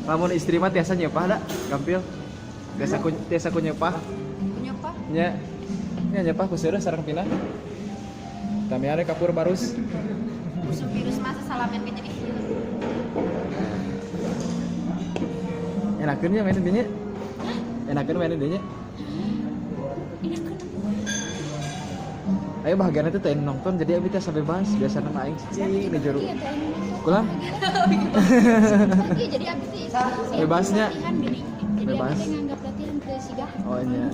Lamun istri mah tiasa nyepah dah, gampil. Tiasa ku nyepah. Nyepah? Nya. Nya nyepah ku seureus sareng pindah. Kami ada kapur barus. Musuh virus masa salamen ke jadi hiu. Enakeun nya main dieu nya. Enakeun main dieu nya. Ayo bahagian itu teh nonton jadi abi teh bebas biasa nama aing cicing di jero. Kulang? Iya jadi abi teh Bebasnya. Jadi Bebas. abi teh nganggap latihan ke sigah. Oh nya.